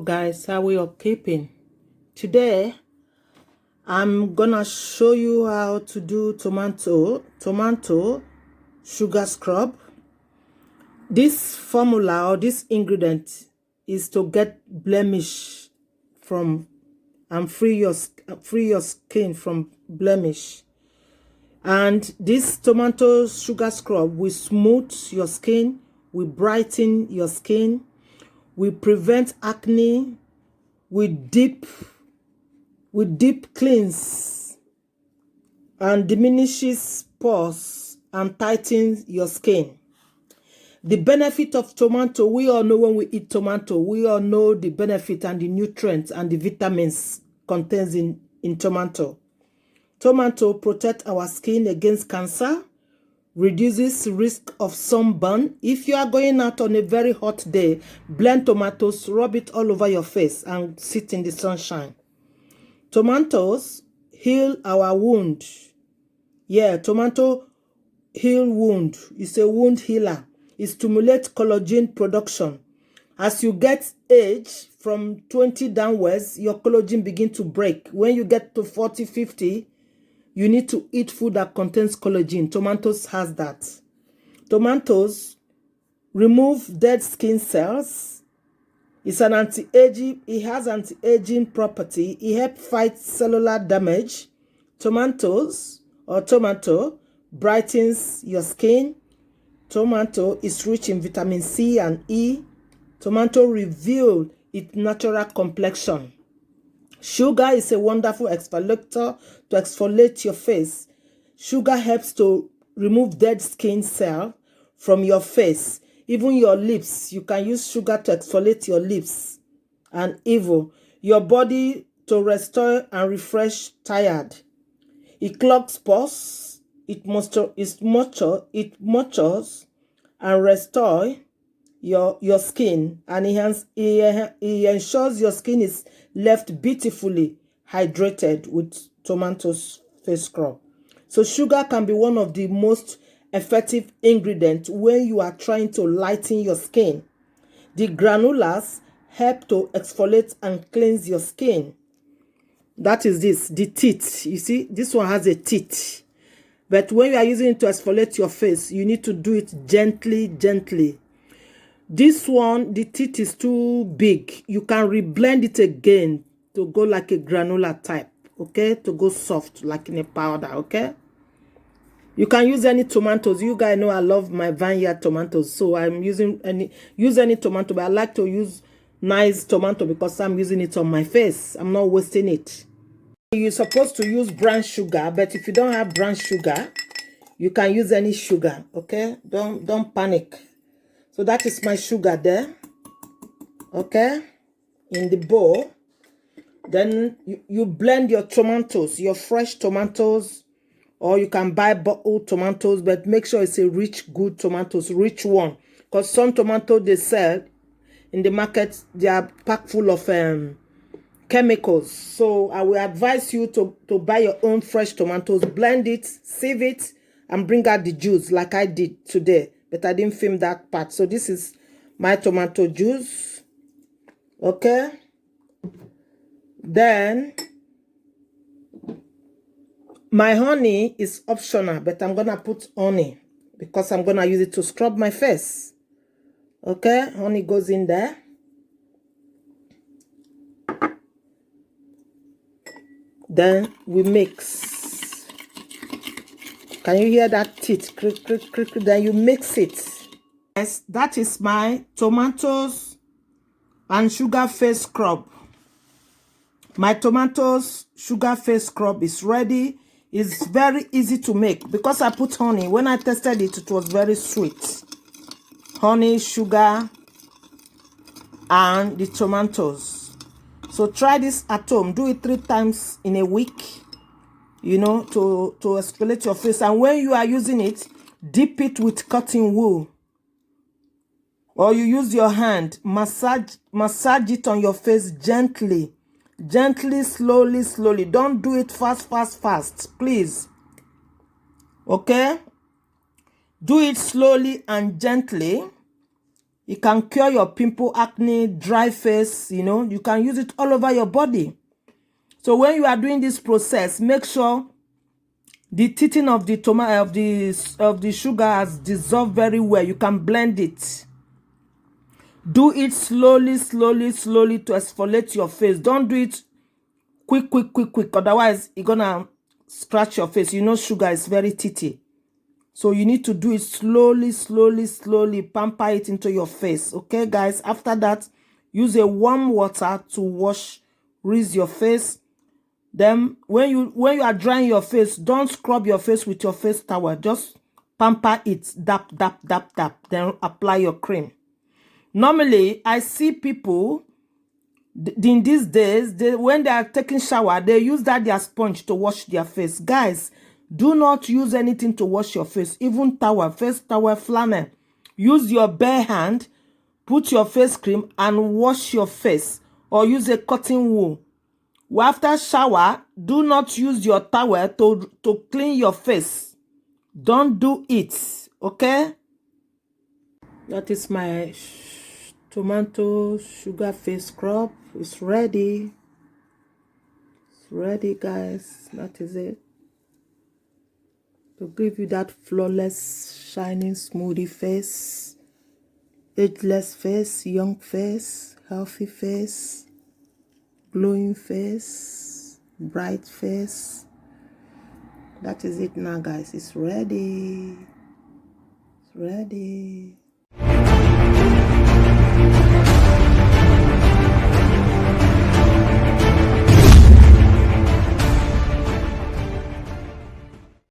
Guys, how we are keeping? Today I'm gonna show you how to do tomato sugar scrub. This formula or this ingredient is to get blemish from and free your skin from blemish. And this tomato sugar scrub will smooth your skin, will brighten your skin, will prevent acne, will deep cleanse and diminishes pores and tightens your skin. The benefit of tomato, we all know when we eat tomato, we all know the benefit and the nutrients and the vitamins contained in tomato. Tomato protects our skin against cancer, reduces risk of sunburn. If you are going out on a very hot day, blend tomatoes, rub it all over your face and sit in the sunshine. Tomatoes heal our wound. Yeah, tomato heal wound. It's a wound healer. It stimulates collagen production. As you get age from 20 downwards, your collagen begins to break. When you get to 40, 50, you need to eat food that contains collagen. Tomatoes has that. Tomatoes remove dead skin cells. It's an anti-aging. It has anti-aging property. It helps fight cellular damage. Tomato brightens your skin. Tomato is rich in vitamin C and E. Tomato reveals its natural complexion. Sugar is a wonderful exfoliator to exfoliate your face. Sugar helps to remove dead skin cells from your face. Even your lips, you can use sugar to exfoliate your lips and your body to restore and refresh tired. It clogs pores, it matures and restore your skin, and it ensures your skin is left beautifully hydrated with tomatoes face scrub. So sugar can be one of the most effective ingredients when you are trying to lighten your skin. The granules help to exfoliate and cleanse your skin. That is the teeth. You see, this one has a teeth. But when you are using it to exfoliate your face, you need to do it gently. This one, the teeth is too big. You can reblend it again to go like a granular type, okay? To go soft, like in a powder, okay? You can use any tomatoes. You guys know I love my vineyard tomatoes, so I'm using any tomato, but I like to use nice tomato because I'm using it on my face. I'm not wasting it. You're supposed to use brown sugar, but if you don't have brown sugar, you can use any sugar, okay? Don't panic. So that is my sugar there, okay, in the bowl. Then you blend your tomatoes, your fresh tomatoes, or you can buy bottled tomatoes, but make sure it's a rich, good tomatoes, rich one. Because some tomatoes they sell in the market, they are packed full of chemicals. So I will advise you to buy your own fresh tomatoes, blend it, sieve it, and bring out the juice like I did today. But I didn't film that part. So this is my tomato juice. Okay. Then my honey is optional, but I'm going to put honey because I'm going to use it to scrub my face. Okay. Honey goes in there. Then we mix. Can you hear that teeth? Crick, crick, crick. Then you mix it. Yes, that is my tomatoes and sugar face scrub. My tomatoes sugar face scrub is ready. It's very easy to make because I put honey. When I tested it, it was very sweet. Honey, sugar, and the tomatoes. So try this at home. Do it 3 times in a week. You know, to exfoliate your face. And when you are using it, dip it with cotton wool. or you use your hand, massage it on your face gently. Gently, slowly, slowly. Don't do it fast, please. Okay? Do it slowly and gently. It can cure your pimple, acne, dry face, you know. You can use it all over your body. So when you are doing this process, make sure the teething of the tomato of the sugar has dissolved very well. You can blend it. Do it slowly, slowly, slowly to exfoliate your face. Don't do it quick. Otherwise, you're gonna scratch your face. You know sugar is very teethy. So you need to do it slowly, slowly, slowly. Pamper it into your face. Okay, guys? After that, use a warm water to rinse your face. Then when you are drying your face, don't scrub your face with your face towel. Just pamper it. Dap. Then apply your cream. Normally, I see people in these days, when they are taking shower, they use their sponge to wash their face. Guys, do not use anything to wash your face, even towel, face towel, flannel. Use your bare hand, put your face cream and wash your face, or use a cotton wool. After shower, do not use your towel to clean your face. Don't do it, okay? That is my tomato sugar face scrub. It's ready. It's ready, guys. That is it. To give you that flawless, shining, smoothie face, ageless face, young face, healthy face, glowing face, bright face. That is it now, guys. It's ready. It's ready.